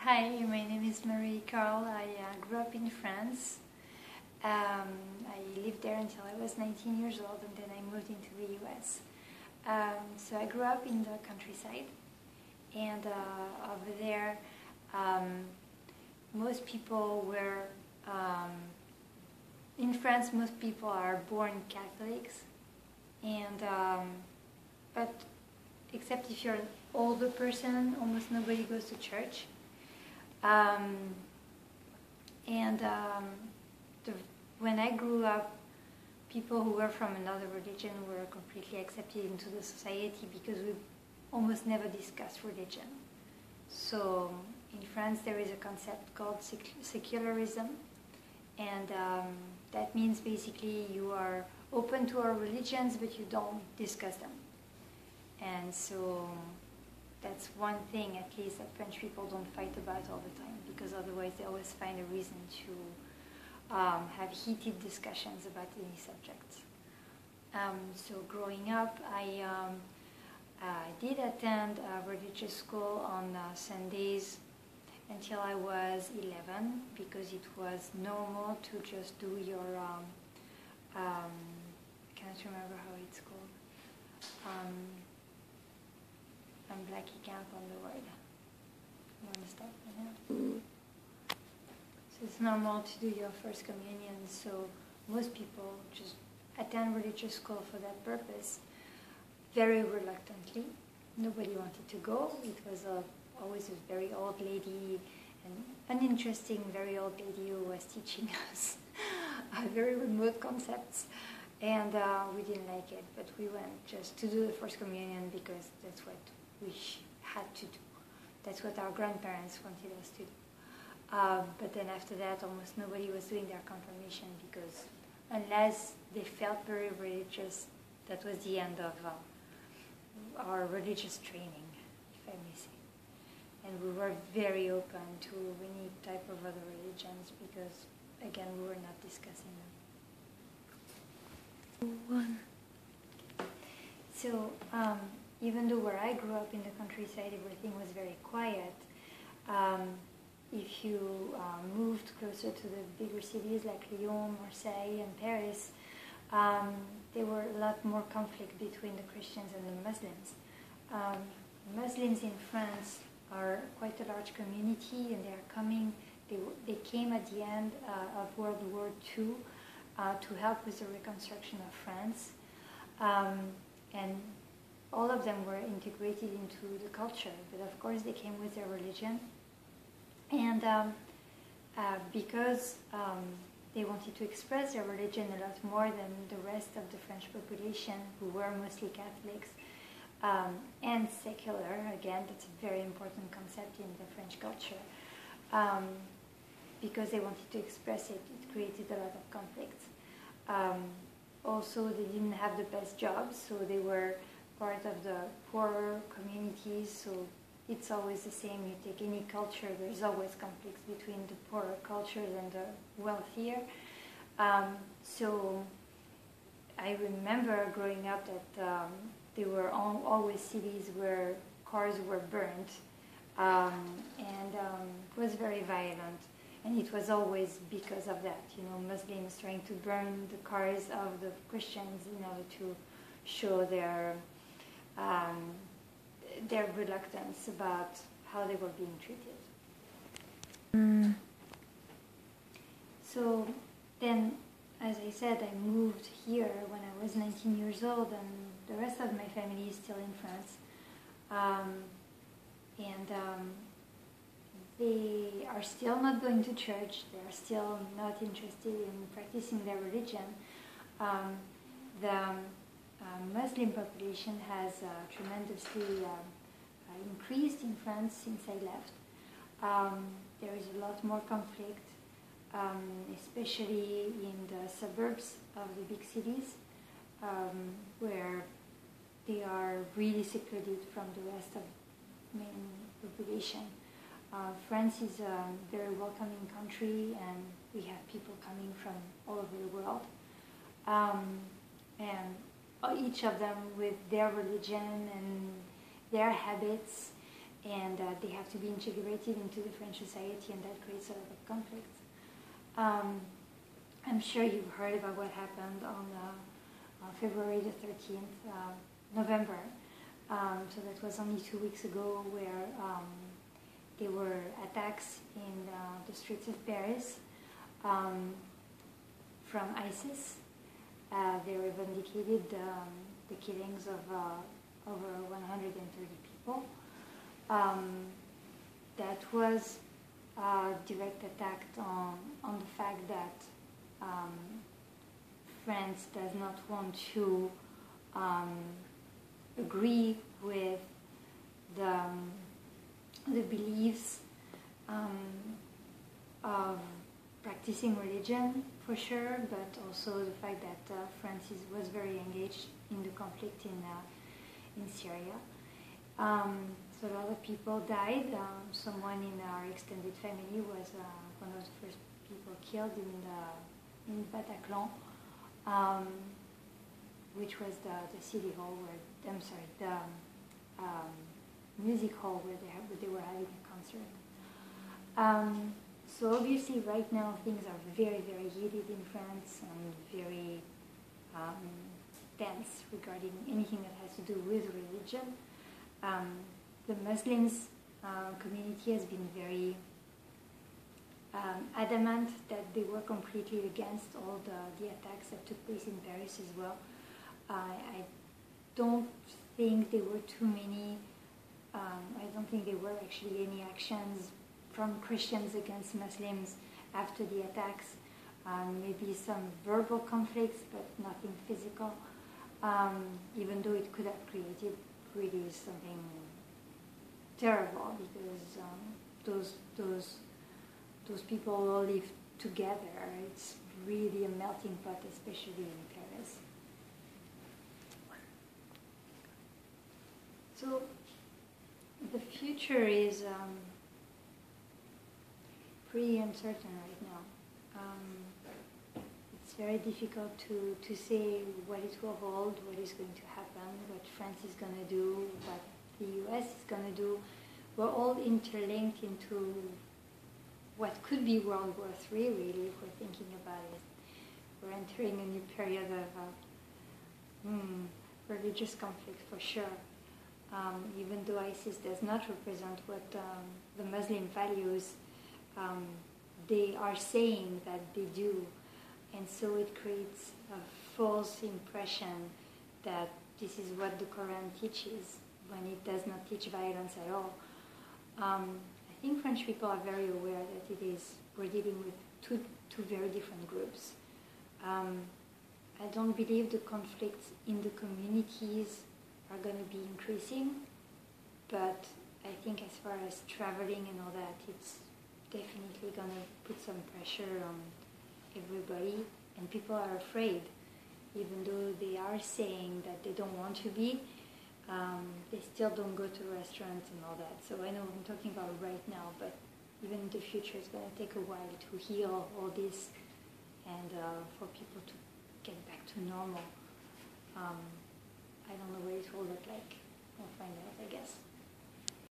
Hi, my name is Marie Carl. I grew up in France. I lived there until I was 19 years old, and then I moved into the US. So I grew up in the countryside, and over there, most people were, in France, most people are born Catholics, and but except if you're an older person, almost nobody goes to church. Um, and when I grew up, people who were from another religion were completely accepted into the society because we almost never discussed religion. So in France there is a concept called secularism, and that means basically you are open to our religions but you don't discuss them. And so that's one thing, at least, that French people don't fight about all the time, because otherwise they always find a reason to have heated discussions about any subject. So growing up, I did attend a religious school on Sundays until I was 11, because it was normal to just do your, I can't remember how it's called. I'm blacking out on the word. You want to stop right now? So it's normal to do your first communion, so most people just attend religious school for that purpose, very reluctantly. Nobody wanted to go. It was always a very old lady, an uninteresting very old lady who was teaching us very remote concepts. And we didn't like it, but we went just to do the first communion because that's what we had to do. That's what our grandparents wanted us to do. But then after that, almost nobody was doing their confirmation, because unless they felt very religious, that was the end of our religious training, if I may say. And we were very open to any type of other religions because, again, we were not discussing them. So, even though where I grew up in the countryside, everything was very quiet, if you moved closer to the bigger cities like Lyon, Marseille, and Paris, there were a lot more conflict between the Christians and the Muslims. Muslims in France are quite a large community, and they came at the end of World War II to help with the reconstruction of France. And all of them were integrated into the culture, but of course they came with their religion. And because they wanted to express their religion a lot more than the rest of the French population, who were mostly Catholics and secular, again, that's a very important concept in the French culture, because they wanted to express it, it created a lot of conflicts. Also, they didn't have the best jobs, so they were part of the poorer communities, so it's always the same. You take any culture, there's always conflicts between the poorer cultures and the wealthier. So I remember growing up that there were always cities where cars were burnt, and it was very violent. And it was always because of that, Muslims trying to burn the cars of the Christians in order to show their reluctance about how they were being treated. So then, as I said, I moved here when I was 19 years old, and the rest of my family is still in France. They are still not going to church. They are still not interested in practicing their religion. The Muslim population has tremendously increased in France since I left. There is a lot more conflict, especially in the suburbs of the big cities, where they are really secluded from the rest of the main population. France is a very welcoming country, and we have people coming from all over the world. And each of them with their religion and their habits, and they have to be integrated into the French society, and that creates a lot of conflicts. I'm sure you've heard about what happened on February the 13th, November. So that was only 2 weeks ago, where there were attacks in the streets of Paris from ISIS. They vindicated the killings of over 130 people. That was a direct attack on the fact that France does not want to agree with the beliefs of practicing religion, for sure, but also the fact that France was very engaged in the conflict in Syria. So a lot of people died. Someone in our extended family was one of the first people killed in Bataclan, which was the city hall where, the music hall where they were having a concert. So obviously right now things are very, very heated in France and very tense regarding anything that has to do with religion. The Muslims community has been very adamant that they were completely against all the attacks that took place in Paris as well. I don't think there were too many, I don't think there were actually any actions from Christians against Muslims after the attacks. Maybe some verbal conflicts, but nothing physical, even though it could have created really something terrible, because those people all live together. It's really a melting pot, especially in Paris. So the future is pretty uncertain right now. It's very difficult to say what it will hold, what is going to happen, what France is going to do, what the US is going to do. We're all interlinked into what could be World War III, really, if we're thinking about it. We're entering a new period of religious conflict, for sure. Even though ISIS does not represent what the Muslim values, they are saying that they do. And so it creates a false impression that this is what the Quran teaches, when it does not teach violence at all. I think French people are very aware that we're dealing with two very different groups. I don't believe the conflicts in the communities are going to be increasing, but I think as far as traveling and all that, it's definitely going to put some pressure on everybody, and people are afraid, even though they are saying that they don't want to be. They still don't go to restaurants and all that. So I know I'm talking about right now, but even in the future, it's going to take a while to heal all this and for people to get back to normal. I don't know what it will look like. We'll find out, I guess.